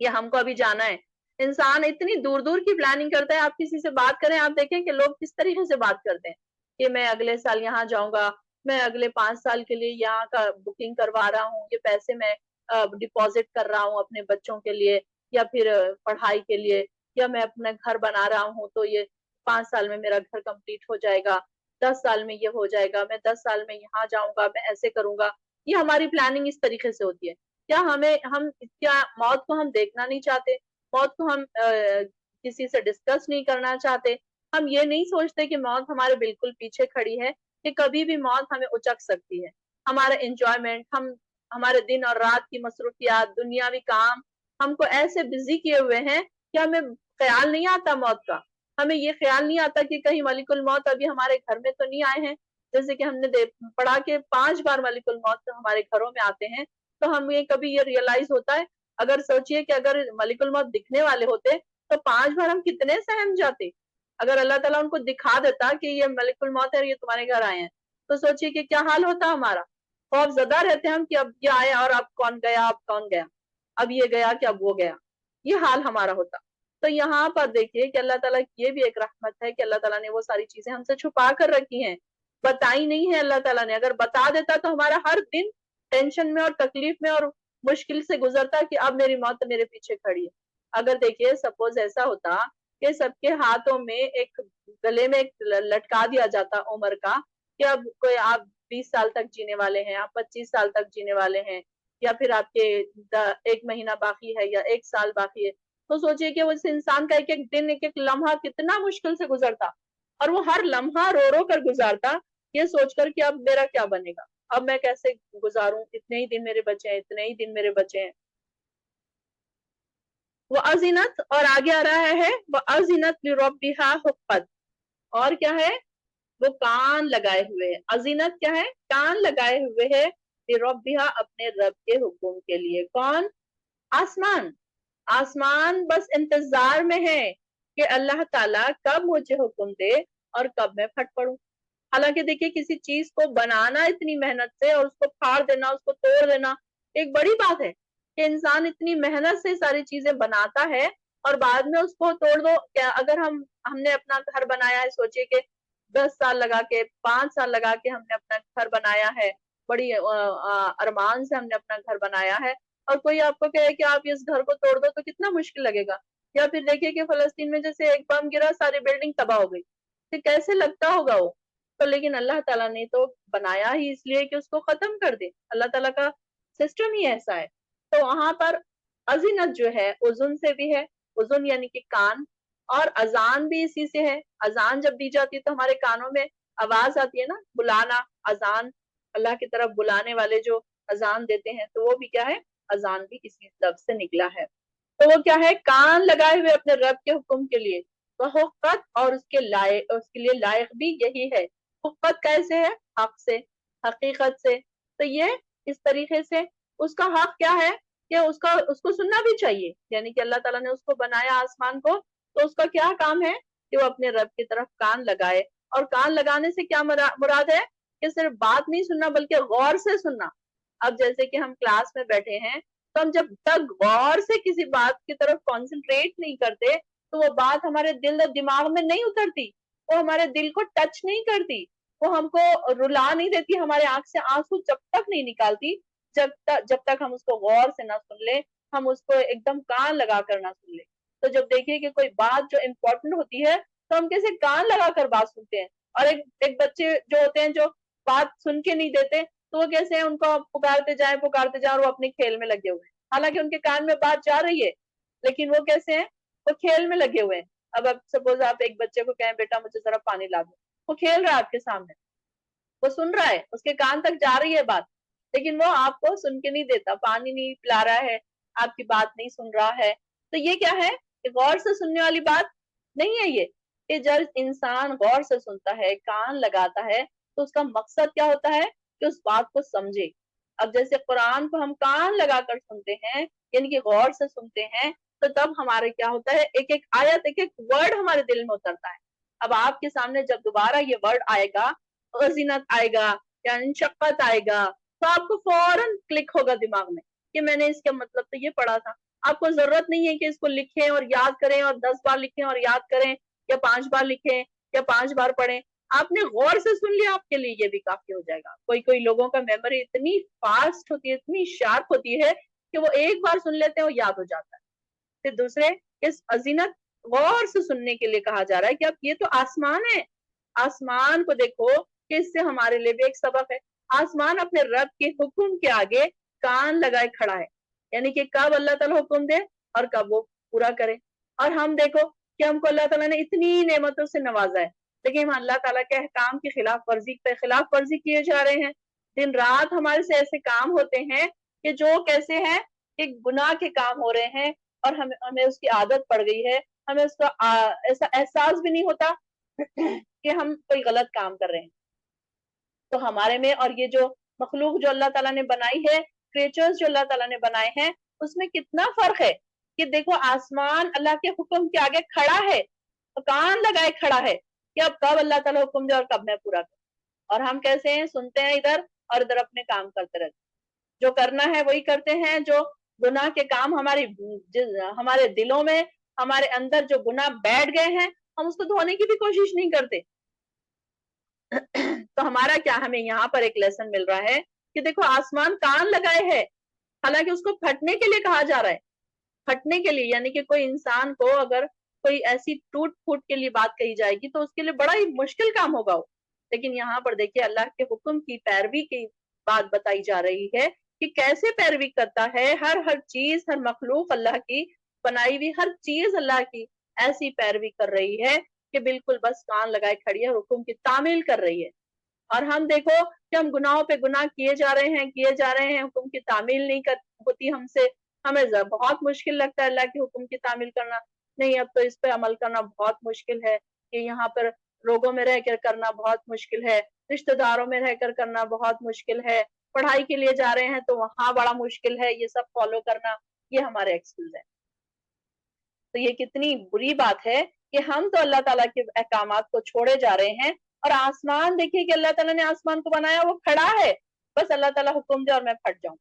یا ہم کو ابھی جانا ہے. انسان اتنی دور دور کی پلاننگ کرتا ہے. آپ کسی سے بات کریں, آپ دیکھیں کہ لوگ کس طریقے سے بات کرتے ہیں کہ میں اگلے سال یہاں جاؤں گا, میں اگلے 5 سال کے لیے یہاں کا بکنگ کروا رہا ہوں, یہ پیسے میں ڈپازٹ کر رہا ہوں اپنے بچوں کے لیے یا پھر پڑھائی کے لیے, یا میں اپنا گھر بنا رہا ہوں تو یہ 5 سال میں میرا گھر کمپلیٹ ہو جائے گا, 10 سال میں یہ ہو جائے گا, میں 10 سال میں یہاں جاؤں گا, میں ایسے کروں گا. یہ ہماری پلاننگ اس طریقے سے ہوتی ہے. کیا کیا موت کو ہم دیکھنا نہیں چاہتے؟ موت کو ہم کسی سے ڈسکس نہیں کرنا چاہتے؟ ہم یہ نہیں سوچتے کہ موت ہمارے بالکل پیچھے کھڑی ہے, کہ کبھی بھی موت ہمیں اچک سکتی ہے. ہمارا انجوائمنٹ, ہمارے دن اور رات کی مصروفیات, دنیاوی کام ہم کو ایسے بزی کیے ہوئے ہیں کہ ہمیں خیال نہیں آتا موت کا. ہمیں یہ خیال نہیں آتا کہ کہیں ملک الموت ابھی ہمارے گھر میں تو نہیں آئے ہیں. جیسے کہ ہم نے پڑھا کہ 5 بار ملک الموت ہمارے گھروں میں آتے ہیں, تو ہمیں کبھی یہ ریئلائز ہوتا ہے؟ اگر سوچئے کہ اگر ملک الموت دکھنے والے ہوتے تو 5 بار ہم کتنے سہم جاتے. اگر اللہ تعالیٰ ان کو دکھا دیتا کہ یہ ملک الموت ہے اور یہ تمہارے گھر آئے ہیں, تو سوچئے کہ کیا حال ہوتا ہمارا. خوف زدہ رہتے ہم کہ اب یہ آئے اور اب کون گیا, اب کون گیا, اب یہ گیا کہ اب وہ گیا. یہ حال ہمارا ہوتا. تو یہاں پر دیکھیے کہ اللہ تعالیٰ کی یہ بھی ایک رحمت ہے کہ اللہ تعالیٰ نے وہ ساری چیزیں ہم سے چھپا کر رکھی ہیں, بتائی نہیں ہے اللہ تعالیٰ نے. اگر بتا دیتا تو ہمارا ہر دن ٹینشن میں اور تکلیف میں اور مشکل سے گزرتا کہ اب میری موت میرے پیچھے کھڑی ہے. اگر دیکھیے سپوز ایسا ہوتا کہ سب کے ہاتھوں میں ایک گلے میں ایک لٹکا دیا جاتا عمر کا, کہ اب کوئی آپ 20 سال تک جینے والے ہیں, آپ 25 سال تک جینے والے ہیں, یا پھر آپ کے 1 مہینہ باقی ہے یا 1 سال باقی ہے, تو سوچئے کہ اس انسان کا ایک ایک دن, ایک ایک لمحہ کتنا مشکل سے گزرتا, اور وہ ہر لمحہ رو رو کر گزارتا یہ سوچ کر کہ اب میرا کیا بنے گا, اب میں کیسے گزاروں, اتنے ہی دن میرے بچے ہیں, اتنے ہی دن میرے بچے ہیں. وَأَذِنَتْ, اور آگے آ رہا ہے وَأَذِنَتْ لِرَبِّهَا حُقَّتْ, اور کیا ہے, وہ کان لگائے ہوئے ہے. اذینت کیا ہے, کان لگائے ہوئے ہے, لِرَبِّهَا, اپنے رب کے حکم کے لیے. کون؟ آسمان. آسمان بس انتظار میں ہے کہ اللہ تعالیٰ کب مجھے حکم دے اور کب میں پھٹ پڑوں. حالانکہ دیکھیے کسی چیز کو بنانا اتنی محنت سے اور اس کو پھاڑ دینا, اس کو توڑ دینا ایک بڑی بات ہے, کہ انسان اتنی محنت سے ساری چیزیں بناتا ہے اور بعد میں اس کو توڑ دو. کیا اگر ہم نے اپنا گھر بنایا ہے, سوچئے کہ 10 سال لگا کے, 5 سال لگا کے ہم نے اپنا گھر بنایا ہے, بڑی ارمان سے ہم نے اپنا گھر بنایا ہے, اور کوئی آپ کو کہے کہ آپ اس گھر کو توڑ دو تو کتنا مشکل لگے گا. یا پھر دیکھیے کہ فلسطین میں جیسے ایک بم گرا, ساری بلڈنگ تباہ ہو گئی, تو کیسے لگتا ہوگا وہ. تو لیکن اللہ تعالیٰ نے تو بنایا ہی اس لیے کہ اس کو ختم کر دے. اللہ تعالیٰ کا سسٹم ہی ایسا ہے. تو وہاں پر اذنت جو ہے اذن سے بھی ہے, اذن یعنی کہ کان, اور اذان بھی اسی سے ہے. اذان جب دی جاتی ہے تو ہمارے کانوں میں آواز آتی ہے نا, بلانا, اذان, اللہ کی طرف بلانے والے جو اذان دیتے ہیں, تو وہ بھی کیا ہے, اذان بھی اسی لفظ سے نکلا ہے. تو وہ کیا ہے, کان لگائے ہوئے اپنے رب کے حکم کے لیے. وحقت, اور اس کے لیے لائق بھی یہی ہے. حقت کیسے ہے, حق سے, حقیقت سے. تو یہ اس طریقے سے اس کا حق کیا ہے کہ اس کو سننا بھی چاہیے. یعنی کہ اللہ تعالیٰ نے اس کو بنایا آسمان کو, تو اس کا کیا کام ہے کہ وہ اپنے رب کی طرف کان لگائے. اور کان لگانے سے کیا مراد ہے کہ صرف بات نہیں سننا بلکہ غور سے سننا. اب جیسے کہ ہم کلاس میں بیٹھے ہیں, تو ہم جب تک غور سے کسی بات کی طرف کانسنٹریٹ نہیں کرتے تو وہ بات ہمارے دل اور دماغ میں نہیں اترتی, وہ ہمارے دل کو ٹچ نہیں کرتی, وہ ہم کو رلا نہیں دیتی, ہمارے آنکھ سے آنسو جب تک نہیں نکالتی جب تک ہم اس کو غور سے نہ سن لیں, ہم اس کو ایک دم کان لگا کر نہ سن لیں. تو جب دیکھیے کہ کوئی بات جو امپورٹنٹ ہوتی ہے تو ہم کیسے کان لگا کر بات سنتے ہیں. اور ایک بچے جو ہوتے ہیں جو بات سن کے نہیں دیتے, تو وہ کیسے ہیں, ان کو پکارتے جائیں اور وہ اپنے کھیل میں لگے ہوئے ہیں. حالانکہ ان کے کان میں بات جا رہی ہے, لیکن وہ کیسے ہیں, وہ کھیل میں لگے ہوئے ہیں. اب سپوز آپ ایک بچے کو کہیں بیٹا مجھے ذرا پانی لا دو, وہ کھیل رہا ہے آپ کے سامنے, وہ سن رہا ہے, اس کے کان تک جا رہی ہے بات, لیکن وہ آپ کو سن کے نہیں دیتا, پانی نہیں پلا رہا ہے, آپ کی بات نہیں سن رہا ہے. تو یہ کیا ہے, غور سے سننے والی بات نہیں ہے. یہ کہ جب انسان غور سے سنتا ہے, کان لگاتا ہے, تو اس کا مقصد کیا ہوتا ہے کہ اس بات کو سمجھے. اب جیسے قرآن کو ہم کان لگا کر سنتے ہیں, یعنی کہ غور سے سنتے ہیں, تو تب ہمارے کیا ہوتا ہے, ایک ایک آیت, ایک ایک ورڈ ہمارے دل میں اترتا ہے. اب آپ کے سامنے جب دوبارہ یہ ورڈ آئے گا, غزینت آئے گا یا انشقت آئے گا, تو آپ کو فوراً کلک ہوگا دماغ میں کہ میں نے اس کا مطلب تو یہ پڑھا تھا. آپ کو ضرورت نہیں ہے کہ اس کو لکھیں اور یاد کریں اور 10 بار لکھیں اور یاد کریں یا 5 بار لکھیں یا 5 بار پڑھیں. آپ نے غور سے سن لیا، آپ کے لیے یہ بھی کافی ہو جائے گا. کوئی لوگوں کا میموری اتنی فاسٹ ہوتی ہے، اتنی شارپ ہوتی ہے کہ وہ ایک بار سن لیتے ہیں وہ یاد ہو جاتا ہے. پھر دوسرے اس ازینت غور سے سننے کے لیے کہا جا رہا ہے کہ اب یہ تو آسمان ہے، آسمان کو دیکھو کہ اس سے ہمارے لیے بھی ایک سبق ہے. آسمان اپنے رب کے حکم کے آگے کان لگائے کھڑا ہے، یعنی کہ کب اللہ تعالیٰ حکم دے اور کب وہ پورا کرے. اور ہم دیکھو کہ ہم کو اللہ تعالیٰ نے اتنی نعمتوں سے نوازا ہے، لیکن ہم اللہ تعالیٰ کے احکام کی خلاف ورزی کیے جا رہے ہیں. دن رات ہمارے سے ایسے کام ہوتے ہیں کہ جو کیسے ہیں کہ گناہ کے کام ہو رہے ہیں اور ہمیں اس کی عادت پڑ گئی ہے، ہمیں اس کا ایسا احساس بھی نہیں ہوتا کہ ہم کوئی غلط کام کر رہے ہیں. تو ہمارے میں اور یہ جو مخلوق جو اللہ تعالیٰ نے بنائی ہے، کریچرز جو اللہ تعالیٰ نے بنائے ہیں، اس میں کتنا فرق ہے کہ دیکھو آسمان اللہ کے حکم کے آگے کھڑا ہے، کان لگائے کھڑا ہے کہ اب کب اللہ تعالیٰ حکم دے اور کب میں پورا کروں. اور ہم کیسے ہیں، سنتے ہیں ادھر اور ادھر اپنے کام کرتے رہتے. جو کرنا ہے وہی کرتے ہیں، جو گناہ کے کام ہمارے دلوں میں، ہمارے اندر جو گناہ بیٹھ گئے ہیں، ہم اس کو دھونے کی بھی کوشش نہیں کرتے. تو ہمارا کیا، ہمیں یہاں پر ایک لیسن مل رہا ہے کہ دیکھو آسمان کان لگائے ہے، حالانکہ اس کو پھٹنے کے لیے کہا جا رہا ہے. پھٹنے کے لیے یعنی کہ کوئی انسان کو اگر کوئی ایسی ٹوٹ پھوٹ کے لیے بات کہی جائے گی تو اس کے لیے بڑا ہی مشکل کام ہوگا وہ. لیکن یہاں پر دیکھیے اللہ کے حکم کی پیروی کی بات بتائی جا رہی ہے کہ کیسے پیروی کرتا ہے. ہر چیز، ہر مخلوق اللہ کی بنائی ہوئی، ہر چیز اللہ کی ایسی پیروی کر رہی ہے کہ بالکل بس کان لگائے کھڑی ہے، حکم کی تعمیل کر رہی ہے. اور ہم دیکھو کہ ہم گناہوں پہ گناہ کیے جا رہے ہیں، حکم کی تعمیل نہیں ہوتی ہم سے. ہمیں بہت مشکل لگتا ہے اللہ کے حکم کی تعمیل کرنا. نہیں، اب تو اس پہ عمل کرنا بہت مشکل ہے، کہ یہاں پر لوگوں میں رہ کر کرنا بہت مشکل ہے، رشتہ داروں میں رہ کر کرنا بہت مشکل ہے، پڑھائی کے لیے جا رہے ہیں تو وہاں بڑا مشکل ہے یہ سب فالو کرنا. یہ ہمارے ایکسکیوز ہے. تو یہ کتنی بری بات ہے کہ ہم تو اللہ تعالیٰ کے احکامات کو چھوڑے جا رہے ہیں. اور آسمان دیکھیے کہ اللہ تعالیٰ نے آسمان کو بنایا، وہ کھڑا ہے، بس اللہ تعالیٰ حکم دے اور میں پھٹ جاؤں.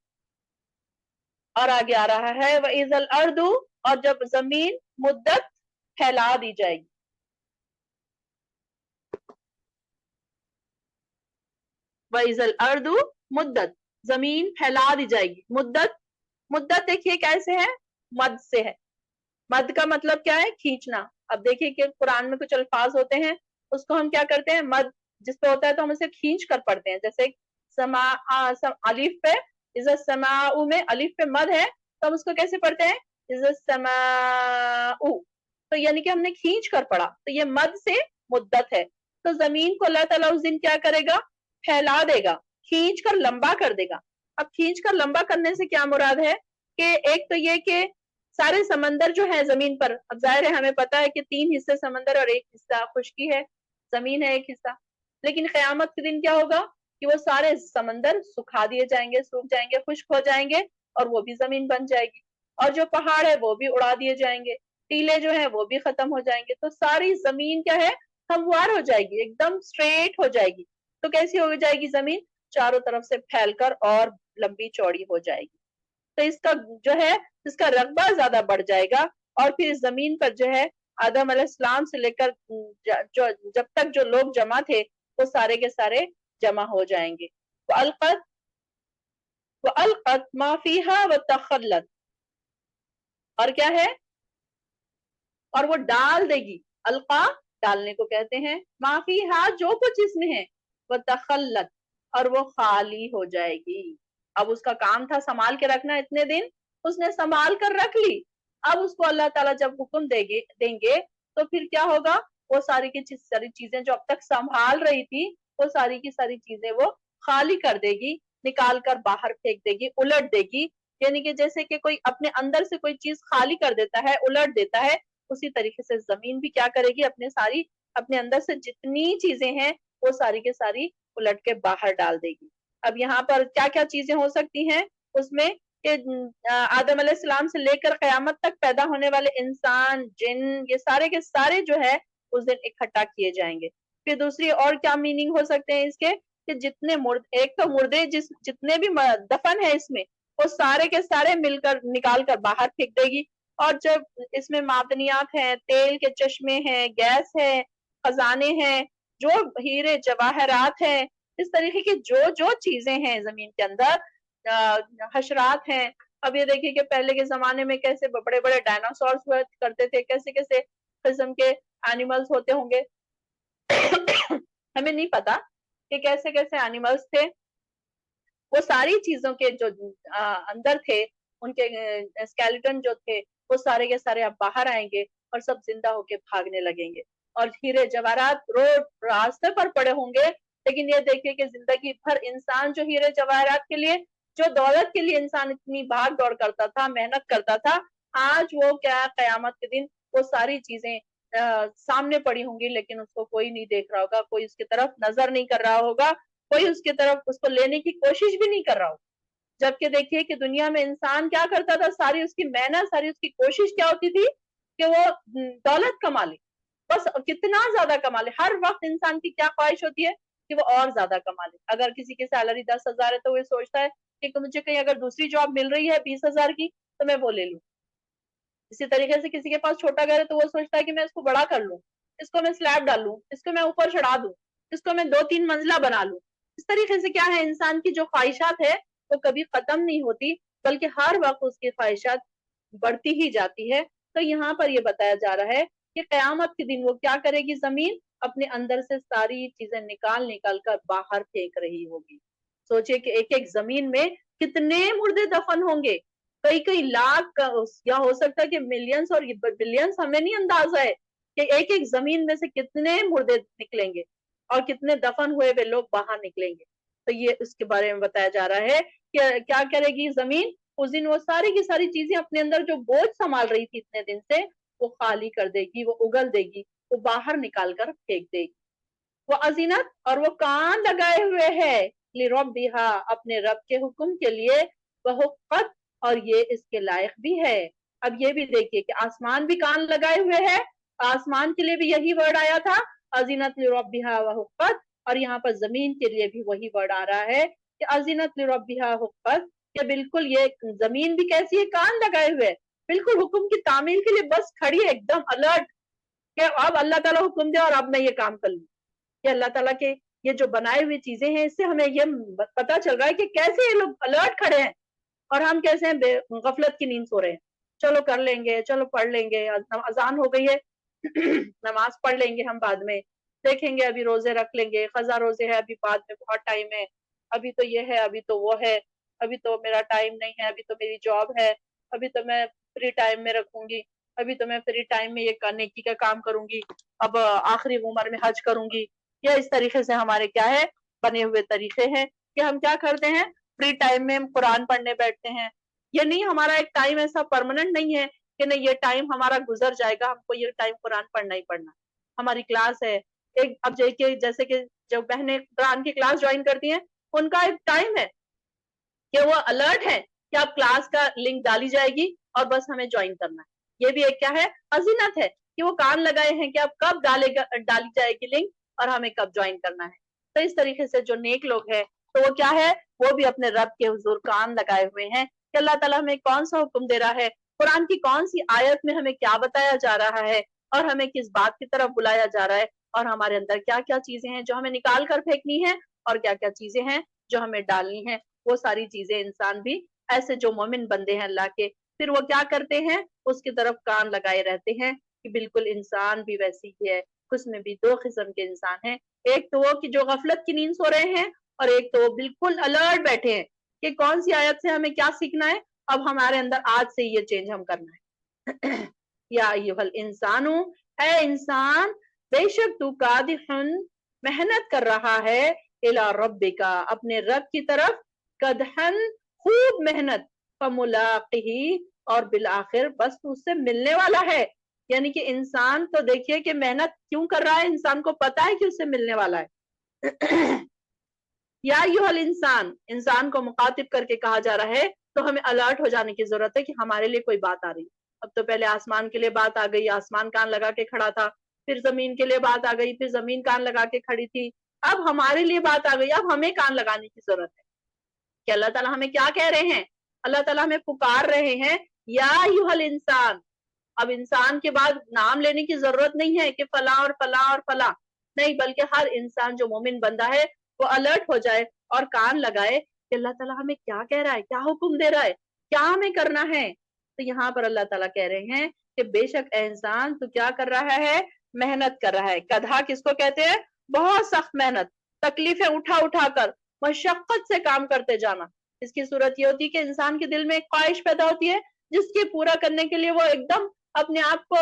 اور آگے آ رہا ہے وَإِذَا الْأَرْضُ، اور جب زمین مدت پھیلا دی جائے گی. وَإِذَا الْأَرْضُ مدت، زمین پھیلا دی جائے گی. مدت دیکھیے کیسے ہے، مد سے ہے. مد کا مطلب کیا ہے، کھینچنا. اب دیکھیے کہ قرآن میں کچھ الفاظ ہوتے ہیں اس کو ہم کیا کرتے ہیں، مد جس پہ ہوتا ہے تو ہم اسے کھینچ کر پڑھتے ہیں. جیسے الف پہ اذا السماء میں الف پہ مد ہے تو ہم اس کو کیسے پڑھتے ہیں، اذا السماء. تو یعنی کہ ہم نے کھینچ کر پڑھا، تو یہ مد سے مدت ہے. تو زمین کو اللہ تعالیٰ اس دن کیا کرے گا، پھیلا دے گا، کھینچ کر لمبا کر دے گا. اب کھینچ کر لمبا کرنے سے کیا مراد ہے کہ ایک تو یہ کہ سارے سمندر جو ہے زمین پر، اب ظاہر ہے ہمیں پتا ہے کہ 3 حصے سمندر اور 1 حصہ خشکی ہے، زمین ہے 1 حصہ. لیکن قیامت کے دن کیا ہوگا کہ وہ سارے سمندر سکھا دیے جائیں گے، سوکھ جائیں گے، خشک ہو جائیں گے اور وہ بھی زمین بن جائے گی. اور جو پہاڑ ہے وہ بھی اڑا دیے جائیں گے، ٹیلے جو ہیں وہ بھی ختم ہو جائیں گے. تو ساری زمین کیا ہے، ہموار ہو جائے گی، ایک دم سٹریٹ ہو جائے گی. تو کیسی ہو جائے گی زمین، چاروں طرف سے پھیل کر اور لمبی چوڑی ہو جائے گی. تو اس کا جو ہے اس کا رقبہ زیادہ بڑھ جائے گا. اور پھر زمین پر جو ہے آدم علیہ السلام سے لے کر جب تک جو لوگ جمع تھے وہ سارے کے سارے جمع ہو جائیں گے. وَأَلْقَتْ مَا فِيهَا وَتَخَلَّتْ، اور کیا ہے، اور وہ ڈال دے گی. القا ڈالنے کو کہتے ہیں، ما فِيهَا جو کچھ اس میں ہے، وَتَخَلَّتْ اور وہ خالی ہو جائے گی. اب اس کا کام تھا سنبھال کے رکھنا، اتنے دن اس نے سنبھال کر رکھ لی. اب اس کو اللہ تعالیٰ جب حکم دیں گے تو پھر کیا ہوگا، وہ ساری کی ساری چیزیں جو اب تک سنبھال رہی تھی وہ ساری کی ساری چیزیں وہ خالی کر دے گی، نکال کر باہر پھینک دے گی، الٹ دے گی. یعنی کہ جیسے کہ کوئی اپنے اندر سے کوئی چیز خالی کر دیتا ہے، الٹ دیتا ہے، اسی طریقے سے زمین بھی کیا کرے گی، اپنے اندر سے جتنی چیزیں ہیں وہ ساری کے ساری الٹ کے باہر ڈال دے گی. اب یہاں پر کیا کیا چیزیں ہو سکتی ہیں اس میں، کہ آدم علیہ السلام سے لے کر قیامت تک پیدا ہونے والے انسان، جن، یہ سارے کے سارے جو ہے اس دن اکٹھا کیے جائیں گے. پھر دوسری اور کیا میننگ ہو سکتے ہیں اس کے، کہ جتنے ایک تو مردے جتنے بھی دفن ہے اس میں وہ سارے کے سارے مل کر نکال کر باہر پھینک دے گی. اور جب اس میں معدنیات ہیں، تیل کے چشمے ہیں، گیس ہے، خزانے ہیں، جو ہیرے جواہرات ہیں، اس طریقے کی جو چیزیں ہیں زمین کے اندر، حشرات ہیں. اب یہ دیکھیے کہ پہلے کے زمانے میں کیسے بڑے بڑے ڈائناسورس ہوا کرتے تھے، کیسے کیسے قسم کے اینیملز ہوتے ہوں گے. ہمیں نہیں پتا کہ کیسے کیسے اینیملز تھے. وہ ساری چیزوں کے جو اندر تھے، ان کے اسکیلیٹن جو تھے، وہ سارے کے سارے اب باہر آئیں گے اور سب زندہ ہو کے بھاگنے لگیں گے. اور ہیرے جواہرات روڈ راستے پر پڑے ہوں گے. لیکن یہ دیکھیے کہ زندگی بھر انسان جو ہیرے جواہرات کے لیے، جو دولت کے لیے انسان اتنی بھاگ دوڑ کرتا تھا، محنت کرتا تھا، آج وہ کیا قیامت کے دن وہ ساری چیزیں سامنے پڑی ہوں گی، لیکن اس کو کوئی نہیں دیکھ رہا ہوگا، کوئی اس کی طرف نظر نہیں کر رہا ہوگا، کوئی اس کی طرف اس کو لینے کی کوشش بھی نہیں کر رہا ہوگا. جبکہ دیکھیے کہ دنیا میں انسان کیا کرتا تھا، ساری اس کی محنت، ساری اس کی کوشش کیا ہوتی تھی کہ وہ دولت کما لے، بس کتنا زیادہ کما لے. ہر وقت انسان کی کیا خواہش ہوتی ہے کہ وہ اور زیادہ کما لے. اگر کسی کی سیلری 10,000 ہے تو وہ سوچتا ہے کہ مجھے کہیں اگر دوسری جاب مل رہی ہے 20,000 کی تو میں وہ لے لوں. اسی طریقے سے کسی کے پاس چھوٹا گھر ہے تو وہ سوچتا ہے کہ میں اس کو بڑا کر لوں، اس کو میں سلیب ڈال لوں، اس کو میں اوپر چڑھا دوں، اس کو میں 2-3 منزلہ بنا لوں. اس طریقے سے کیا ہے، انسان کی جو خواہشات ہے وہ کبھی ختم نہیں ہوتی، بلکہ ہر وقت اس کی خواہشات بڑھتی ہی جاتی ہے. تو یہاں پر یہ بتایا جا رہا ہے کہ قیامت کے دن وہ کیا کرے گی، زمین اپنے اندر سے ساری چیزیں نکال کر باہر پھینک رہی ہوگی. سوچئے کہ ایک ایک زمین میں کتنے مردے دفن ہوں گے، کئی لاکھ یا ہو سکتا ہے کہ ملینز اور بلینز، ہمیں نہیں اندازہ ہے کہ ایک ایک زمین میں سے کتنے مردے نکلیں گے اور کتنے دفن ہوئے ہوئے لوگ باہر نکلیں گے. تو یہ اس کے بارے میں بتایا جا رہا ہے کہ کیا کرے گی زمین اس دن، وہ ساری کی ساری چیزیں اپنے اندر جو بوجھ سنبھال رہی تھی اتنے دن سے، وہ خالی کر دے گی، وہ اگل دے گی، وہ باہر نکال کر پھینک دے گی. وہ عزینت، اور وہ کان لگائے ہوئے ہے، لربھا، اپنے رب کے حکم کے لیے، وحقت، اور یہ اس کے لائق بھی ہے. اب یہ بھی دیکھیے کہ آسمان بھی کان لگائے ہوئے ہے، آسمان کے لیے بھی یہی ورڈ آیا تھا، عزینت لربھا وحقت، اور یہاں پر زمین کے لیے بھی وہی ورڈ آ رہا ہے کہ عزینت لربھا وحقت، کہ بالکل یہ زمین بھی کیسی ہے، کان لگائے ہوئے، بالکل حکم کی تعمیل کے لیے بس کھڑی ہے، ایک دم الرٹ کہ اب اللہ تعالیٰ حکم دے اور اب میں یہ کام کر لوں. کہ اللہ تعالیٰ کے یہ جو بنائے ہوئے چیزیں ہیں، اس سے ہمیں یہ پتا چل رہا ہے کہ کیسے یہ لوگ الرٹ کھڑے ہیں اور ہم کیسے ہیں غفلت کی نیند سو رہے ہیں. چلو کر لیں گے، چلو پڑھ لیں گے، اذان ہو گئی ہے نماز پڑھ لیں گے ہم بعد میں، دیکھیں گے، ابھی روزے رکھ لیں گے، قضا روزے ہے ابھی بعد میں، بہت ٹائم ہے، ابھی تو یہ ہے، ابھی تو وہ ہے، ابھی تو میرا ٹائم نہیں ہے، ابھی تو میری جاب ہے، ابھی تو میں فری ٹائم میں رکھوں گی، ابھی تو میں فری ٹائم میں یہ نیکی کا کام کروں گی، اب آخری عمر میں حج کروں گی. یا اس طریقے سے ہمارے کیا ہے بنے ہوئے طریقے ہیں کہ ہم کیا کرتے ہیں، فری ٹائم میں ہم قرآن پڑھنے بیٹھتے ہیں. یہ نہیں، ہمارا ایک ٹائم ایسا پرماننٹ نہیں ہے کہ نہیں یہ ٹائم ہمارا گزر جائے گا، ہم کو یہ ٹائم قرآن پڑھنا ہی پڑھنا. ہماری کلاس ہے ایک، اب جیسے کہ جو بہنیں قرآن کی کلاس جوائن کرتی ہیں، ان کا ایک ٹائم ہے کہ وہ الرٹ ہے کہ اب کلاس کا لنک ڈالی جائے گی اور بس ہمیں جوائن کرنا ہے. یہ بھی ایک کیا ہے، عزینت ہے کہ وہ کان لگائے ہیں کہ اب کب ڈالی جائے گی لنک اور ہمیں کب جوائن کرنا ہے. تو اس طریقے سے جو نیک لوگ ہیں تو وہ کیا ہے، وہ بھی اپنے رب کے حضور کان لگائے ہوئے ہیں کہ اللہ تعالیٰ ہمیں کون سا حکم دے رہا ہے، قرآن کی کون سی آیت میں ہمیں کیا بتایا جا رہا ہے اور ہمیں کس بات کی طرف بلایا جا رہا ہے، اور ہمارے اندر کیا کیا چیزیں ہیں جو ہمیں نکال کر پھینکنی ہیں اور کیا کیا چیزیں ہیں جو ہمیں ڈالنی ہیں. وہ ساری چیزیں انسان بھی ایسے جو مومن بندے ہیں اللہ کے، پھر وہ کیا کرتے ہیں، اس کی طرف کان لگائے رہتے ہیں کہ بالکل انسان بھی ویسی ہی ہے. اس میں بھی دو قسم کے انسان ہیں، ایک تو وہ کہ جو غفلت کی نیند سو رہے ہیں، اور ایک تو وہ بالکل الرٹ بیٹھے ہیں کہ کون سی آیت سے ہمیں کیا سیکھنا ہے، اب ہمارے اندر آج سے یہ چینج ہم کرنا ہے. یا ایھا الانسان، اے انسان، بے شک تو کادحن، محنت کر رہا ہے، الی ربک، اپنے رب کی طرف، کدحن، خوب محنت، فملاقہ، اور بالآخر بس تو اس سے ملنے والا ہے. یعنی کہ انسان تو دیکھیے کہ محنت کیوں کر رہا ہے، انسان کو پتا ہے کہ اس سے ملنے والا ہے. یا ایھا الانسان، انسان کو مخاطب کر کے کہا جا رہا ہے تو ہمیں الرٹ ہو جانے کی ضرورت ہے کہ ہمارے لیے کوئی بات آ رہی ہے. اب تو پہلے آسمان کے لیے بات آ گئی، آسمان کان لگا کے کھڑا تھا، پھر زمین کے لیے بات آ گئی، پھر زمین کان لگا کے کھڑی تھی، اب ہمارے لیے بات آ گئی، اب ہمیں کان لگانے کی ضرورت ہے کہ اللہ تعالیٰ ہمیں کیا کہہ رہے ہیں. اللہ تعالیٰ ہمیں پکار رہے ہیں یا ایھل انسان. اب انسان کے بعد نام لینے کی ضرورت نہیں ہے کہ فلاں اور فلاں اور فلاں، نہیں، بلکہ ہر انسان جو مومن بندہ ہے وہ الرٹ ہو جائے اور کان لگائے کہ اللہ تعالیٰ ہمیں کیا کہہ رہا ہے، کیا حکم دے رہا ہے، کیا ہمیں کرنا ہے. تو یہاں پر اللہ تعالیٰ کہہ رہے ہیں کہ بے شک اے انسان تو کیا کر رہا ہے، محنت کر رہا ہے. کدھا کس کو کہتے ہیں؟ بہت سخت محنت، تکلیفیں اٹھا اٹھا کر مشقت سے کام کرتے جانا. اس کی صورت یہ ہوتی ہے کہ انسان کے دل میں ایک خواہش پیدا ہوتی ہے جس کی پورا کرنے کے لیے وہ ایک دم اپنے آپ کو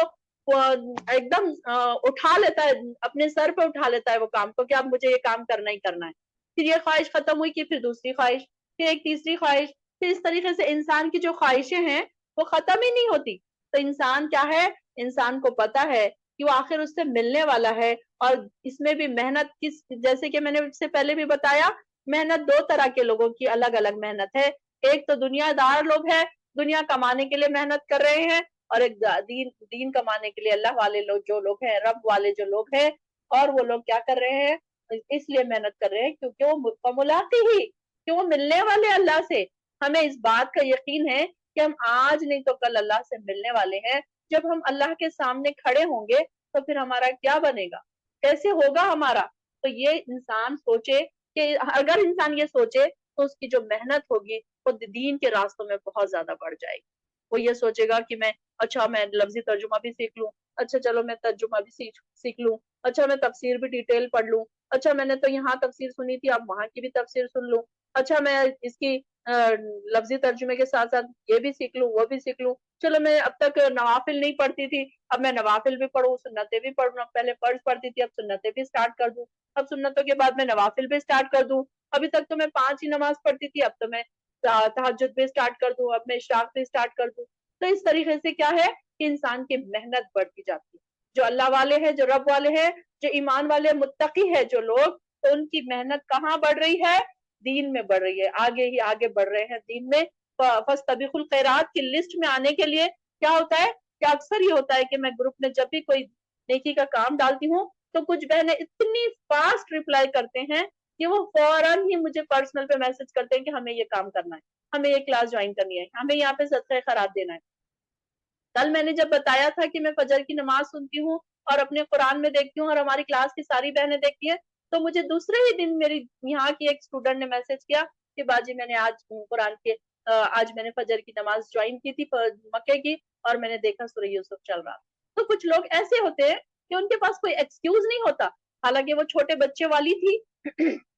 ایک دم اٹھا لیتا ہے، اپنے سر پہ اٹھا لیتا ہے وہ کام کو کہ اب مجھے یہ کام کرنا ہی کرنا ہے. پھر یہ خواہش ختم ہوئی کہ پھر دوسری خواہش، پھر ایک تیسری خواہش، پھر اس طریقے سے انسان کی جو خواہشیں ہیں وہ ختم ہی نہیں ہوتی. تو انسان کیا ہے، انسان کو پتا ہے کہ وہ آخر اس سے ملنے والا ہے. اور اس میں بھی محنت جیسے کہ میں نے اس سے پہلے بھی بتایا، محنت دو طرح کے لوگوں کی الگ الگ محنت ہے. ایک تو دنیا دار لوگ ہیں، دنیا کمانے کے لیے محنت کر رہے ہیں، اور ایک دین کمانے کے لیے اللہ والے لوگ جو لوگ ہیں، رب والے جو لوگ ہیں، اور وہ لوگ کیا کر رہے ہیں، اس لیے محنت کر رہے ہیں کیونکہ وہ ملاقی ہی، کہ وہ ملنے والے اللہ سے. ہمیں اس بات کا یقین ہے کہ ہم آج نہیں تو کل اللہ سے ملنے والے ہیں. جب ہم اللہ کے سامنے کھڑے ہوں گے تو پھر ہمارا کیا بنے گا، کیسے ہوگا ہمارا. تو یہ انسان سوچے کہ اگر انسان یہ سوچے تو اس کی جو محنت ہوگی وہ دین کے راستوں میں بہت زیادہ بڑھ جائے گی. وہ یہ سوچے گا کہ میں لفظی ترجمہ بھی سیکھ لوں، اچھا چلو میں ترجمہ بھی سیکھ لوں، اچھا میں تفسیر بھی ڈیٹیل پڑھ لوں، اچھا میں نے تو یہاں تفسیر سنی تھی اب وہاں کی بھی تفسیر سن لوں، اچھا میں اس کی لفظی ترجمے کے ساتھ ساتھ یہ بھی سیکھ لوں وہ بھی سیکھ لوں. چلو میں اب تک نوافل نہیں پڑھتی تھی، اب میں نوافل بھی پڑھوں، سنتیں بھی پڑھوں. پہلے فرض پڑھتی تھی، اب سنتیں بھی اسٹارٹ کر دوں. اب سنتوں کے بعد میں نوافل بھی اسٹارٹ کر دوں. ابھی تک تو میں 5 ہی نماز پڑھتی تھی، اب تو میں تہجد بھی اسٹارٹ کر دوں، اب میں اشراق بھی اسٹارٹ کر دوں. تو اس طریقے سے کیا ہے کہ انسان کی محنت بڑھتی جاتی ہے. جو اللہ والے ہیں، جو رب والے ہیں، جو ایمان والے متقی ہے جو لوگ، تو ان کی محنت کہاں بڑھ رہی ہے، دین میں بڑھ رہی ہے، آگے ہی آگے بڑھ رہے ہیں دین میں. فاستبقوا الخیرات کی لسٹ میں آنے کے لیے کیا ہوتا ہے کہ اکثر یہ ہوتا ہے کہ میں گروپ میں جب بھی کوئی نیکی کا کام ڈالتی ہوں تو کچھ بہنیں اتنی فاسٹ ریپلائی کرتے ہیں کہ وہ فوراً ہی مجھے پرسنل پہ میسج کرتے ہیں کہ ہمیں یہ کام کرنا ہے، ہمیں یہ کلاس جوائن کرنی ہے، ہمیں یہاں پہ صدقہ خیرات دینا ہے. کل میں نے جب بتایا تھا کہ میں فجر کی نماز سنتی ہوں اور اپنے قرآن میں دیکھتی ہوں اور ہماری کلاس کی ساری بہنیں دیکھتی ہیں، تو مجھے دوسرے ہی دن میری یہاں کی ایک اسٹوڈنٹ نے میسج کیا کہ باجی میں نے آج میں نے فجر کی نماز جوائن کی تھی مکے کی، اور میں نے دیکھا سورہ یوسف چل رہا. تو کچھ لوگ ایسے ہوتے ہیں کہ ان کے پاس کوئی ایکسکیوز نہیں ہوتا. حالانکہ وہ چھوٹے بچے والی تھی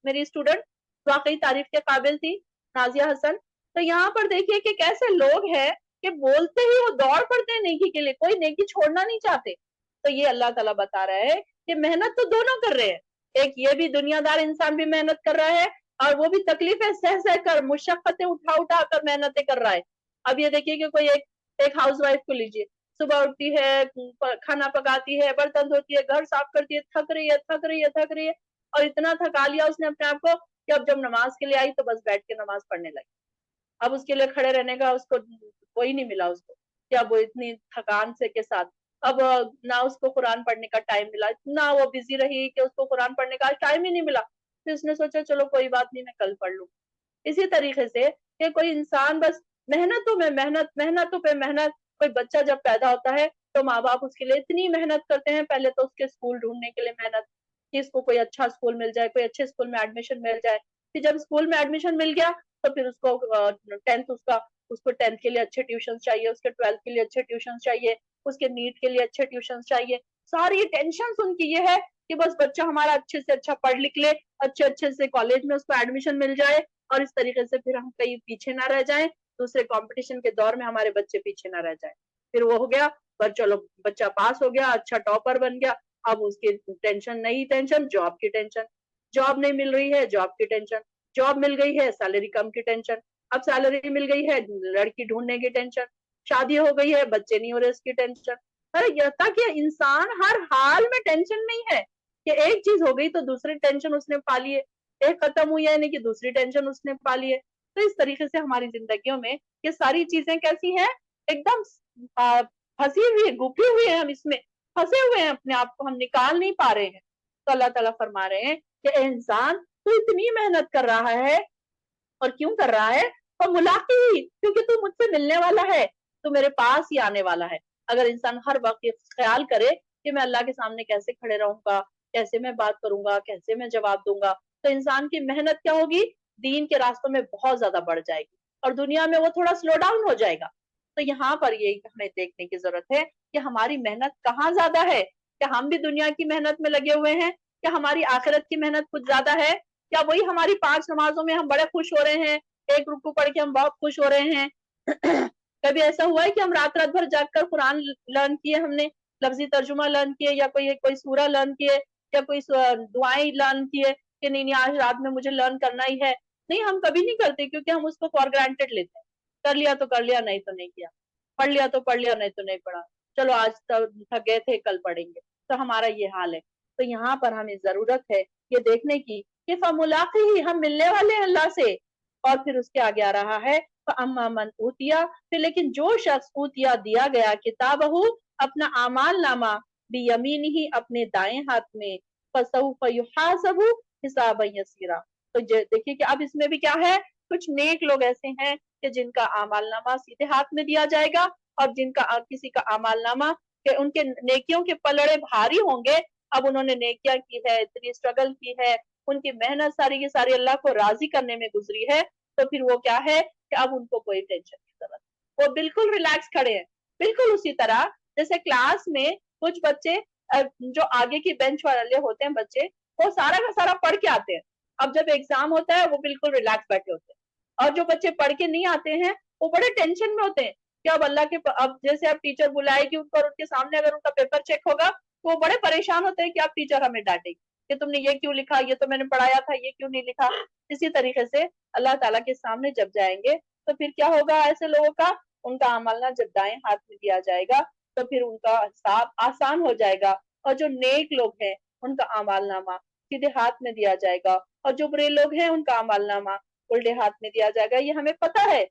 میری اسٹوڈنٹ، واقعی تعریف کے قابل تھی، نازیہ حسن. تو یہاں پر دیکھیے کہ کیسے لوگ ہیں کہ بولتے ہی وہ دوڑ پڑتے ہیں نیکی کے لیے، کوئی نیکی چھوڑنا نہیں چاہتے. تو یہ اللہ تعالیٰ بتا رہا ہے کہ محنت تو دونوں کر رہے ہیں. ایک یہ بھی دنیا دار انسان بھی محنت کر رہا ہے اور وہ بھی تکلیفیں سہ کر، مشقتیں اٹھا اٹھا کر محنتیں کر رہا ہے. اب یہ دیکھیے کہ کوئی ایک ہاؤس وائف کو لیجیے، صبح اٹھتی ہے، کھانا پکاتی ہے، برتن دھوتی ہے، گھر صاف کرتی ہے، تھک رہی ہے اور اتنا تھکا لیا اس نے اپنے آپ کو کہ اب جب نماز کے لیے آئی تو بس بیٹھ کے نماز پڑھنے لگی. اب اس کے لیے کھڑے رہنے کا اس کو کوئی نہیں ملا، اس کو کہ اب وہ اتنی تھکان سے کے ساتھ اب نہ اس کو قرآن پڑھنے کا ٹائم ملا، اتنا وہ بزی رہی کہ اس کو قرآن پڑھنے کا ٹائم ہی نہیں ملا. پھر اس نے سوچا چلو کوئی بات نہیں، میں کل پڑھ لوں. اسی طریقے سے کہ کوئی انسان بس محنتوں میں محنتوں پہ محنت. کوئی بچہ جب پیدا ہوتا ہے تو ماں باپ اس کے لیے اتنی محنت کرتے ہیں، پہلے تو اس کے اسکول ڈھونڈنے کے لیے محنت کہ اس کو کوئی اچھا اسکول مل جائے، کوئی اچھے اسکول میں ایڈمیشن مل جائے. پھر جب اسکول میں ایڈمیشن مل گیا تو پھر اس کو ٹینتھ کے لیے اچھے ٹیوشن چاہیے، اس کے 12 کے لیے اچھے ٹیوشن چاہیے، اس کے نیٹ کے لیے اچھے ٹیوشن چاہیے. ساری ٹینشن ان کی یہ ہے کہ بس بچہ ہمارا اچھے سے اچھا پڑھ لکھ لے، اچھے سے کالج میں اس کو ایڈمیشن مل جائے، اور اس طریقے سے پھر ہم کہیں پیچھے نہ رہ جائیں، دوسرے کمپٹیشن کے دور میں ہمارے بچے پیچھے نہ رہ جائیں. پھر وہ ہو گیا، پر چلو بچہ پاس ہو گیا، اچھا ٹاپر بن گیا. اب اس کی ٹینشن، نئی ٹینشن، جاب کی ٹینشن، جاب نہیں مل رہی ہے، جاب کی ٹینشن، جاب مل گئی ہے سیلری کم کی ٹینشن، اب سیلری مل گئی ہے لڑکی ڈھونڈنے کی ٹینشن، شادی ہو گئی ہے بچے نہیں ہو رہے اس کی ٹینشن. ارے یہ تک کہ انسان ہر حال میں ٹینشن نہیں ہے کہ ایک چیز ہو گئی تو دوسری ٹینشن اس نے پا لیے، ایک ختم ہوئی ہے نہیں کہ دوسری ٹینشن اس نے پا لیے. تو اس طریقے سے ہماری زندگیوں میں یہ ساری چیزیں کیسی ہیں، ایک دم پھنسی ہوئی، گھپی ہوئی ہیں، ہم اس میں پھنسے ہوئے ہیں، اپنے آپ کو ہم نکال نہیں پا رہے ہیں. تو اللہ تعالیٰ فرما رہے ہیں کہ اے انسان تو اتنی محنت کر رہا ہے، اور کیوں کر رہا ہے؟ فملاقی، کیونکہ تو مجھ سے ملنے والا ہے، تو میرے پاس ہی آنے والا ہے۔ اگر انسان ہر وقت یہ خیال کرے کہ میں اللہ کے سامنے کیسے کھڑے رہوں گا، کیسے میں بات کروں گا، کیسے میں جواب دوں گا، تو انسان کی محنت کیا ہوگی، دین کے راستوں میں بہت زیادہ بڑھ جائے گی، اور دنیا میں وہ تھوڑا سلو ڈاؤن ہو جائے گا۔ تو یہاں پر یہ ہمیں دیکھنے کی ضرورت ہے کہ ہماری محنت کہاں زیادہ ہے، کیا ہم بھی دنیا کی محنت میں لگے ہوئے ہیں، کیا ہماری آخرت کی محنت کچھ زیادہ ہے، کیا وہی ہماری 5 نمازوں میں ہم بڑے خوش ہو رہے ہیں، ایک رکوع پڑھ کے ہم بہت خوش ہو رہے ہیں۔ کبھی ایسا ہوا ہے کہ ہم رات رات بھر جاگ کر قرآن لرن کیے، ہم نے لفظی ترجمہ لرن کیے، یا کوئی سورہ لرن کیے، یا کوئی دعائیں لرن کیے کہ نہیں نہیں آج رات میں مجھے لرن کرنا ہی ہے؟ نہیں، ہم کبھی نہیں کرتے، کیونکہ ہم اس کو فار گرانٹیڈ لیتے ہیں، کر لیا تو کر لیا، نہیں تو نہیں کیا، پڑھ لیا تو پڑھ لیا، نہیں تو نہیں پڑھا، چلو آج تھک گئے تھے کل پڑھیں گے۔ تو ہمارا یہ حال ہے۔ تو یہاں پر ہمیں ضرورت ہے یہ دیکھنے کی کہ فملاقی، ہم ملنے والے ہیں اللہ سے۔ اور پھر اس کے آگے آ رہا ہے فَأَمَّا مَنْ أُوتِيَ، پھر لیکن جو شخص اوتیا دیا گیا کتابہ، اپنا اعمال نامہ، بیمینہ، اپنے دائیں ہاتھ میں، فَسَوْفَ يُحَاسَبُ حِسَابًا یسیرا۔ تو دیکھیے کہ اب اس میں بھی کیا ہے، کچھ نیک لوگ ایسے ہیں کہ جن کا اعمال نامہ سیدھے ہاتھ میں دیا جائے گا، اور جن کا کسی کا اعمال نامہ کہ ان کے نیکیوں کے پلڑے بھاری ہوں گے، اب انہوں نے نیکیاں کی ہے، اتنی اسٹرگل کی ہے، ان کی محنت ساری کی ساری اللہ کو راضی کرنے میں گزری ہے، تو پھر وہ کیا ہے کہ اب ان کو کوئی ٹینشن کی ضرورت، وہ بالکل ریلیکس کھڑے ہیں۔ بالکل اسی طرح جیسے کلاس میں کچھ بچے جو آگے کی بینچ والے ہوتے ہیں بچے، وہ سارا کا سارا پڑھ کے آتے ہیں، اب جب ایگزام ہوتا ہے وہ بالکل ریلیکس بیٹھے ہوتے ہیں، اور جو بچے پڑھ کے نہیں آتے ہیں وہ بڑے ٹینشن میں ہوتے ہیں کہ اب اللہ کے اب جیسے اب ٹیچر بلائے گی ان کو، اور ان کے سامنے اگر ان کا پیپر چیک ہوگا تو وہ بڑے پریشان ہوتے ہیں کہ اب ٹیچر ہمیں ڈانٹے گی کہ تم نے یہ کیوں لکھا، یہ تو میں نے پڑھایا تھا، یہ کیوں نہیں لکھا۔ اسی طریقے سے اللہ تعالیٰ کے سامنے جب جائیں گے تو پھر کیا ہوگا ایسے لوگوں کا، ان کا عمل جب دائیں ہاتھ میں دیا جائے گا تو پھر ان کا حساب آسان ہو جائے گا، اور جو نیک لوگ ہیں ان کا اعمال نامہ سیدھے ہاتھ میں دیا جائے گا، اور جو برے لوگ ہیں ان کا اعمال نامہ الٹے ہاتھ میں دیا جائے گا۔ یہ ہمیں پتہ ہے۔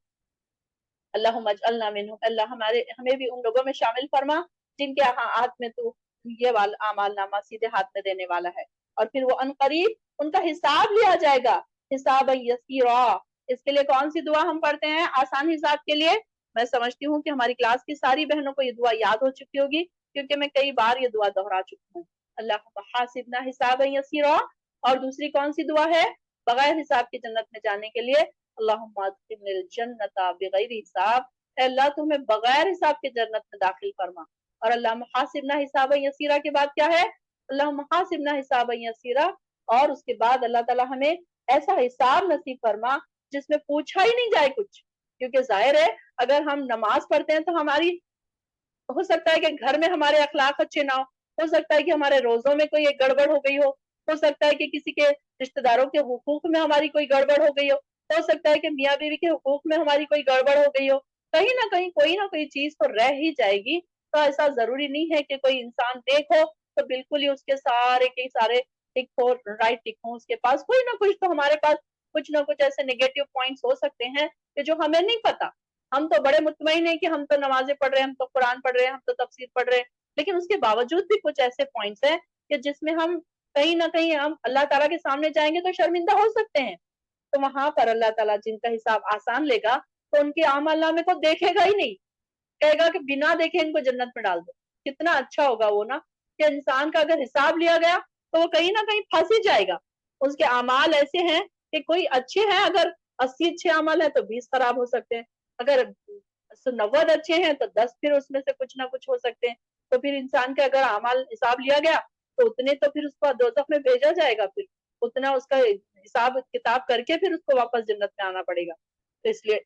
اللہم اجعلنا منہم، اللہ ہمیں بھی ان لوگوں میں شامل فرما جن کے ہاتھ میں تو یہ والا اعمال نامہ سیدھے ہاتھ میں دینے والا ہے، اور پھر وہ عنقریب ان کا حساب لیا جائے گا، حساب یسیرا۔ اس کے لیے کون سی دعا ہم پڑھتے ہیں آسان حساب کے لیے؟ میں سمجھتی ہوں کہ ہماری کلاس کی ساری بہنوں کو یہ دعا یاد ہو چکی ہوگی، کیونکہ میں کئی بار یہ دعا دہرا چکی ہوں۔ اللہم حاسبنا حسابا یسیرا، اور دوسری کون سی دعا ہے بغیر حساب کی جنت میں جانے کے لیے؟ اللہم ادخلنی الجنت بغیر حساب، اے اللہ تمہیں بغیر حساب کے جنت میں داخل فرما۔ اور اللہم حاسبنا حسابا یسیرا کے بعد کیا ہے؟ اللہم حاسبنا حسابا یسیرا، اور اس کے بعد اللہ تعالیٰ ہمیں ایسا حساب نصیب فرما جس میں پوچھا ہی نہیں جائے کچھ، کیونکہ ظاہر ہے اگر ہم نماز پڑھتے ہیں تو ہماری ہو سکتا ہے کہ گھر میں ہمارے اخلاق اچھے نہ ہو سکتا ہے کہ ہمارے روزوں میں کوئی ایک گڑبڑ ہو گئی ہو سکتا ہے کہ کسی کے رشتہ داروں کے حقوق میں ہماری کوئی گڑبڑ ہو گئی ہو سکتا ہے کہ میاں بیوی کے حقوق میں ہماری کوئی گڑبڑ ہو گئی ہو، کہیں نہ کہیں کوئی نہ کوئی چیز تو رہ ہی جائے گی۔ تو ایسا ضروری نہیں ہے کہ کوئی انسان دیکھو تو بالکل ہی اس کے سارے کے سارے ٹک ہو، رائٹ ٹک ہو، اس کے پاس کوئی نہ کچھ تو ہمارے پاس کچھ نہ کچھ ایسے نیگیٹو پوائنٹس ہو سکتے ہیں کہ جو ہمیں نہیں پتا۔ ہم تو بڑے مطمئن ہیں کہ ہم تو نمازیں پڑھ رہے ہیں، ہم تو قرآن پڑھ رہے ہیں، ہم تو تفسیر پڑھ رہے ہیں، لیکن اس کے باوجود بھی کچھ ایسے پوائنٹس ہیں کہ جس میں ہم کہیں نہ کہیں ہم اللہ تعالیٰ کے سامنے جائیں گے تو شرمندہ ہو سکتے ہیں۔ تو وہاں پر اللہ تعالیٰ جن کا حساب آسان لے گا تو ان کے اعمال نامے کو دیکھے گا ہی نہیں، کہے گا کہ بنا دیکھے ان کو جنت میں ڈال دو۔ کتنا اچھا ہوگا وہ نا، کہ انسان کا اگر حساب لیا گیا تو وہ کہیں نہ کہیں پھنس ہی جائے گا۔ اس کے اعمال ایسے ہیں کہ کوئی اچھے ہیں، اگر 80 اچھے عمل ہیں تو 20 خراب ہو سکتے ہیں، اگر 90 اچھے ہیں تو 10 پھر اس میں سے کچھ نہ کچھ ہو سکتے ہیں۔ تو پھر انسان کا اگر اعمال حساب لیا گیا تو اتنے تو پھر اس کو دوزخ میں بھیجا جائے گا، پھر اتنا اس کا حساب کتاب کر کے پھر اس کو واپس جنت میں آنا پڑے گا۔ تو اس لیے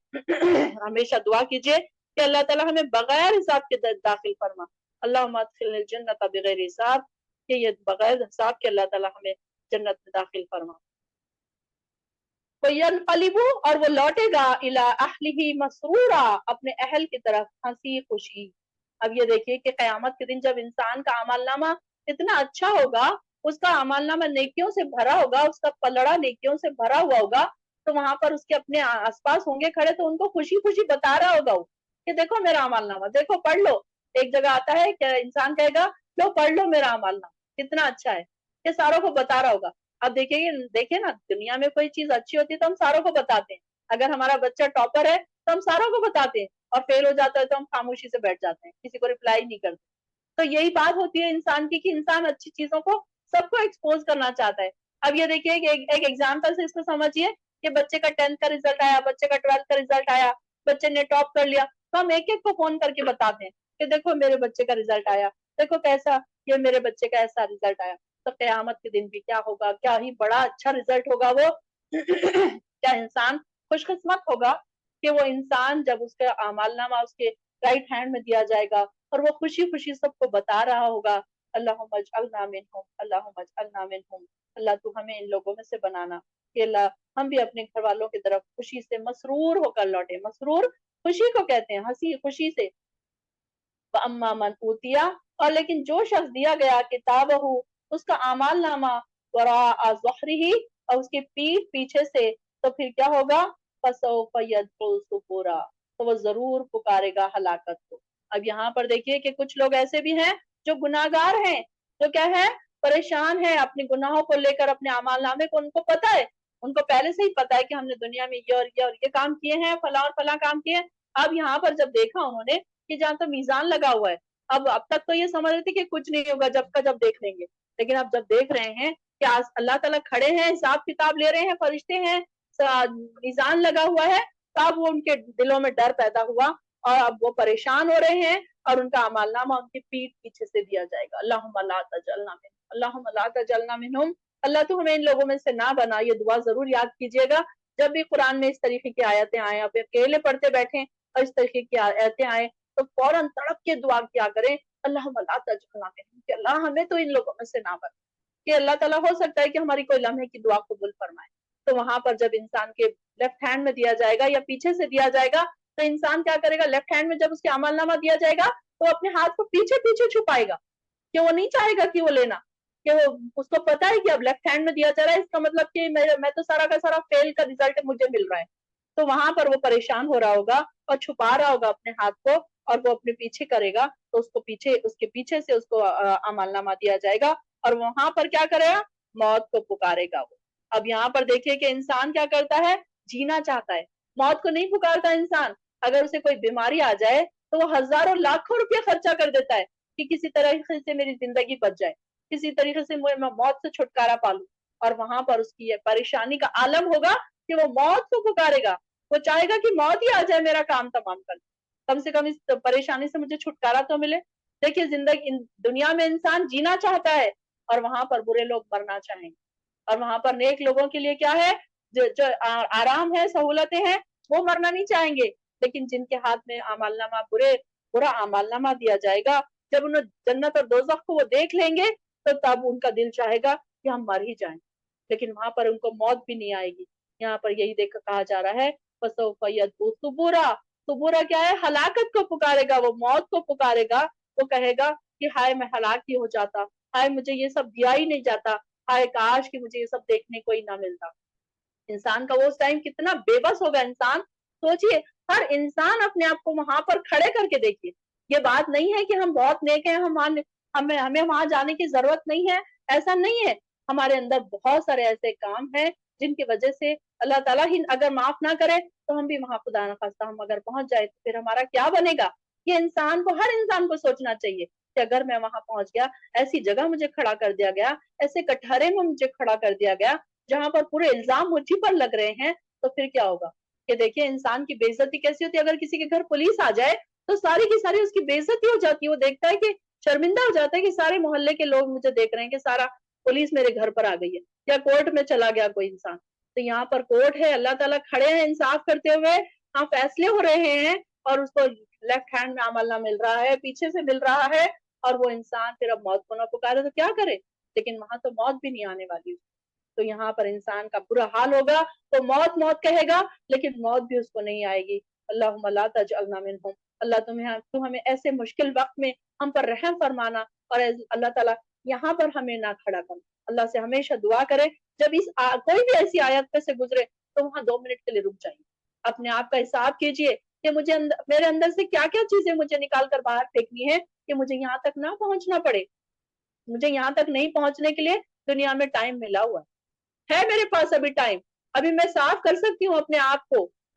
ہمیشہ دعا کیجئے کہ اللہ تعالیٰ ہمیں بغیر حساب کے داخل فرما۔ اللہم ادخلنی الجنت بغیر حساب، کہ یہ بغیر حساب کے اللہ تعالیٰ ہمیں جنت میں داخل فرما۔ وَيَنْقَلِبُ، اور وہ لوٹے گا، إِلَىٰ أَهْلِهِ مَسْرُورًا، اپنے اہل کی طرف ہنسی خوشی۔ اب یہ دیکھیے کہ قیامت کے دن جب انسان کا اعمال نامہ اتنا اچھا ہوگا، اس کا اعمال نامہ نیکیوں سے بھرا ہوگا، اس کا پلڑا نیکیوں سے بھرا ہوا ہوگا، تو وہاں پر اس کے اپنے آس پاس ہوں گے کھڑے تو ان کو خوشی خوشی بتا رہا ہوگا وہ کہ دیکھو میرا اعمال نامہ، دیکھو پڑھ لو۔ ایک جگہ آتا ہے کہ انسان کہے گا لو پڑھ لو میرا اعمال نامہ کتنا اچھا ہے، کہ ساروں کو بتا رہا ہوگا۔ اب دیکھیں نا، دنیا میں کوئی چیز اچھی ہوتی ہے تو ہم ساروں کو بتاتے ہیں، اگر ہمارا بچہ ٹاپر ہے تو ہم ساروں کو بتاتے ہیں، اور فیل ہو جاتا ہے تو ہم خاموشی سے بیٹھ جاتے ہیں، کسی کو رپلائی نہیں کرتے. تو یہی بات ہوتی ہے انسان کی کہ انسان اچھی چیزوں کو سب کو ایکسپوز کرنا چاہتا ہے. اب یہ دیکھیے ایک ایگزامپل سے اس کو سمجھیے کہ بچے کا 10th کا ریزلٹ آیا، بچے کا 12th کا ریزلٹ آیا، بچے نے ٹاپ کر لیا، تو ہم ایک ایک کو فون کر کے بتاتے ہیں کہ دیکھو میرے بچے کا ریزلٹ آیا، دیکھو کیسا یہ میرے بچے کا ایسا ریزلٹ آیا. تو قیامت کے دن بھی کیا ہوگا، کیا ہی بڑا اچھا ریزلٹ ہوگا وہ. کیا انسان خوش قسمت ہوگا کہ وہ انسان جب اس کا اعمال نامہ اس کے رائٹ ہینڈ میں دیا جائے گا اور وہ خوشی خوشی سب کو بتا رہا ہوگا اللہم اجعلنا منہم، اللہم اجعلنا منہم، اللہ تو ہمیں ان لوگوں میں سے بنانا کہ اللہ ہم بھی اپنے گھر والوں کی طرف خوشی سے مسرور ہو کر لوٹے. مسرور خوشی کو کہتے ہیں، ہنسی خوشی سے. فَأَمَّا مَنْ أُوتِيَ، اور لیکن جو شخص دیا گیا کتابہ اس کا اعمال نامہ وراء ظہرہ اور اس کے پیٹھ پیچھے سے، تو پھر کیا ہوگا فَسَوْفَ يَدْعُو ثُبُورًا، تو وہ ضرور پکارے گا ہلاکت کو. اب یہاں پر دیکھیے کہ کچھ لوگ ایسے بھی ہیں جو گناہگار ہیں، جو کیا ہے پریشان ہے اپنے گناہوں کو لے کر، اپنے اعمال نامے کو ان کو پتا ہے، ان کو پہلے سے ہی پتا ہے کہ ہم نے دنیا میں یہ اور یہ اور یہ کام کیے ہیں، فلاں اور فلاں کام کیے ہیں. اب یہاں پر جب دیکھا انہوں نے کہ جہاں تو میزان لگا ہوا ہے، اب تک تو یہ سمجھ رہے تھے کہ کچھ نہیں ہوگا جب کا جب دیکھ لیں گے، لیکن اب جب دیکھ رہے ہیں کہ آج اللہ تعالیٰ کھڑے ہیں، حساب کتاب لے رہے ہیں، فرشتے ہیں، میزان لگا ہوا ہے، تب وہ ان کے دلوں میں ڈر پیدا ہوا اور اب وہ پریشان ہو رہے ہیں اور ان کا اعمال نامہ ان کی پیٹھ پیچھے سے دیا جائے گا. اللہم لا تجعلنا منہم، اللہم لا تجعلنا منہم، اللہ تو ہمیں ان لوگوں میں سے نہ بنا. یہ دعا ضرور یاد کیجئے گا جب بھی قرآن میں اس طریقے کی آیتیں آئیں، آپ اکیلے پڑھتے بیٹھیں اور اس طریقے کی آیتیں آئیں تو فوراً تڑپ کے دعا کیا کریں اللہم لا تجعلنا منہم، کہ اللہ ہمیں تو ان لوگوں میں سے نہ بنا. کہ اللہ تعالیٰ ہو سکتا ہے کہ ہماری کوئی لمحے کی دعا قبول فرمائے. تو وہاں پر جب انسان کے لیفٹ ہینڈ میں دیا جائے گا یا پیچھے سے دیا جائے گا تو انسان کیا کرے گا، لیفٹ ہینڈ میں جب اس کے عمل نامہ دیا جائے گا تو اپنے ہاتھ کو پیچھے پیچھے چھپائے گا کہ وہ نہیں چاہے گا کہ وہ لینا، کہ وہ اس کو پتا ہے کہ اب لیفٹ ہینڈ میں دیا جا رہا ہے، اس کا مطلب کہ میں تو سارا کا سارا فیل کا ریزلٹ مجھے مل رہا ہے. تو وہاں پر وہ پریشان ہو رہا ہوگا اور چھپا رہا ہوگا اپنے ہاتھ کو اور وہ اپنے پیچھے کرے گا تو اس کے پیچھے سے اس کو عمل نامہ دیا جائے گا اور وہاں پر کیا کرے گا، موت کو پکارے گا وہ. اب یہاں پر دیکھیے کہ انسان کیا کرتا ہے، جینا چاہتا ہے، موت کو نہیں پکارتا انسان. اگر اسے کوئی بیماری آ جائے تو وہ ہزاروں لاکھوں روپیہ خرچہ کر دیتا ہے کہ کسی طرح سے میری زندگی بچ جائے، کسی طریقے سے میں موت سے چھٹکارا پالوں. اور وہاں پر اس کی یہ پریشانی کا عالم ہوگا کہ وہ موت کو پکارے گا، وہ چاہے گا کہ موت ہی آ جائے میرا کام تمام کر، کم سے کم اس پریشانی سے مجھے چھٹکارا تو ملے. دیکھیے زندگی دنیا میں انسان جینا چاہتا ہے اور وہاں پر برے لوگ مرنا چاہیں گے، اور وہاں پر نیک لوگوں کے لیے کیا ہے، جو آرام ہے، سہولتیں ہیں، وہ مرنا نہیں چاہیں گے. لیکن جن کے ہاتھ میں اعمال نامہ برا اعمال نامہ دیا جائے گا، جب انہیں جنت اور دوزخ کو وہ دیکھ لیں گے تو تب ان کا دل چاہے گا کہ ہم مر ہی جائیں، لیکن وہاں پر ان کو موت بھی نہیں آئے گی. یہاں پر یہی دیکھ کہا جا رہا ہے فَسَوْفَ يَدْعُو ثُبُورًا، ثبورا کیا ہے، ہلاکت کو پکارے گا، وہ موت کو پکارے گا. وہ کہے گا کہ ہائے میں ہلاک ہی ہو جاتا، ہائے مجھے یہ سب دیا ہی نہیں جاتا، ہائے کاش کہ مجھے یہ سب دیکھنے کو ہی نہ ملتا. انسان کا وہ اس ٹائم کتنا بے بس ہوگا انسان. سوچئے ہر انسان اپنے آپ کو وہاں پر کھڑے کر کے دیکھیے. یہ بات نہیں ہے کہ ہم بہت نیک ہیں، ہمیں وہاں جانے کی ضرورت نہیں ہے، ایسا نہیں ہے. ہمارے اندر بہت سارے ایسے کام ہیں جن کی وجہ سے اللہ تعالیٰ ہی اگر معاف نہ کرے تو ہم بھی وہاں خدا نخواستہ ہم اگر پہنچ جائے تو پھر ہمارا کیا بنے گا. یہ ہر انسان کو سوچنا چاہیے کہ اگر میں وہاں پہنچ گیا، ایسی جگہ مجھے کھڑا کر دیا گیا، ایسے کٹہرے میں مجھے کھڑا کر دیا گیا جہاں پر پورے الزام مجھے پر لگ رہے ہیں، تو پھر کیا ہوگا. کہ دیکھیں انسان کی بے عزتی کیسی ہوتی ہے. اگر کسی کے گھر پولیس آ جائے تو ساری کی ساری اس کی بے عزتی ہو جاتی ہے. وہ دیکھتا ہے کہ شرمندہ ہو جاتا ہے کہ سارے محلے کے لوگ مجھے دیکھ رہے ہیں کہ سارا پولیس میرے گھر پر آ گئی ہے، یا کورٹ میں چلا گیا کوئی انسان. تو یہاں پر کورٹ ہے، اللہ تعالیٰ کھڑے ہیں انصاف کرتے ہوئے، ہاں فیصلے ہو رہے ہیں اور اس کو لیفٹ ہینڈ میں عمل نہ مل رہا ہے، پیچھے سے مل رہا ہے، اور وہ انسان پھر اب موت کو نہ پکارے تو کیا کرے. لیکن وہاں تو موت بھی نہیں آنے والی. تو یہاں پر انسان کا برا حال ہوگا تو موت کہے گا لیکن موت بھی اس کو نہیں آئے گی. اللہم لا تجعلنا منہم، اللہ تو ہمیں ایسے مشکل وقت میں ہم پر رحم فرمانا، اور اللہ تعالیٰ یہاں پر ہمیں نہ کھڑا کرنا. اللہ سے ہمیشہ دعا کرے جب کوئی بھی ایسی آیت پہ سے گزرے تو وہاں 2 منٹ کے لیے رک جائیے، اپنے آپ کا حساب کیجئے کہ میرے اندر سے کیا کیا چیزیں مجھے نکال کر باہر پھینکنی ہے کہ مجھے یہاں تک نہ پہنچنا پڑے. مجھے یہاں تک نہیں پہنچنے کے لیے دنیا میں ٹائم ملا ہوا ہے میرے پاس ابھی ٹائم، ابھی میں صاف کر سکتی ہوں اپنے آپ کو